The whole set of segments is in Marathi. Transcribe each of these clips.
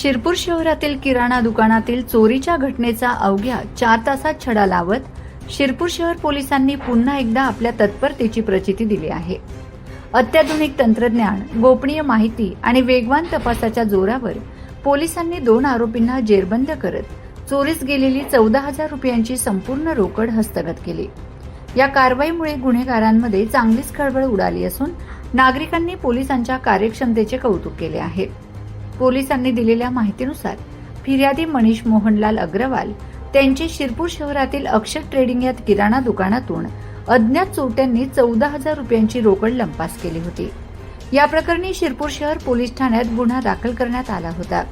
शिरपूर शहरातील किराणा दुकानातील चोरीच्या घटनेचा अवघ्या 4 तासात छडा लावत शिरपूर शहर पोलिसांनी पुन्हा एकदा आपल्या तत्परतेची प्रचिती दिली आहे. अत्याधुनिक तंत्रज्ञान, गोपनीय माहिती आणि वेगवान तपासाच्या जोरावर पोलिसांनी 2 आरोपींना जेरबंद करत चोरीस गेलेली 14,000 रुपयांची संपूर्ण रोकड हस्तगत केली. या कारवाईमुळे गुन्हेगारांमध्ये चांगलीच खळबळ उडाली असून नागरिकांनी पोलिसांच्या कार्यक्षमतेचे कौतुक केले आहे. पोलिसांनी दिलेल्या माहितीनुसार फिर्यादी मनीष मोहनलाल अग्रवाल त्यांचे शिरपूर शहरातील अक्षर ट्रेडिंग या किराणा दुकानातून अज्ञात चोरट्यांनी 14,000 रुपयांची रोकड लंपास केली होती. या प्रकरणी शिरपूर शहर पोलीस ठाण्यात गुन्हा दाखल करण्यात आला होता.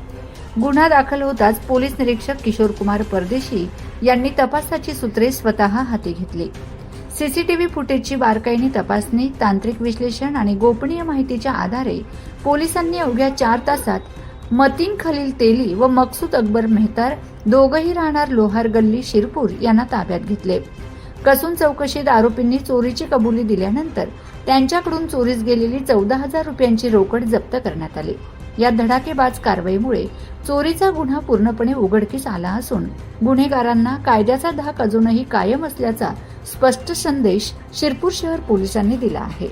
गुन्हा दाखल होताच पोलीस निरीक्षक किशोर कुमार परदेशी यांनी तपासाची सूत्रे स्वतः हाती घेतली. सीसीटीव्ही फुटेजची बारकाईने तपासणी, तांत्रिक विश्लेषण आणि गोपनीय माहितीच्या आधारे पोलिसांनी अवघ्या 4 तासात मतीन खलील तेली व मकसूद अकबर मेहतार, दोघंही राहणार लोहार गल्ली शिरपूर यांना ताब्यात घेतले. कसून चौकशीत आरोपींनी चोरीची कबुली दिल्यानंतर त्यांच्याकडून चोरीस गेलेली 14,000 रुपयांची रोकड जप्त करण्यात आली. या धडाकेबाज कारवाईमुळे चोरीचा गुन्हा पूर्णपणे उघडकीस आला असून गुन्हेगारांना कायद्याचा धाक अजूनही कायम असल्याचा स्पष्ट संदेश शिरपूर शहर पोलिसांनी दिला आहे.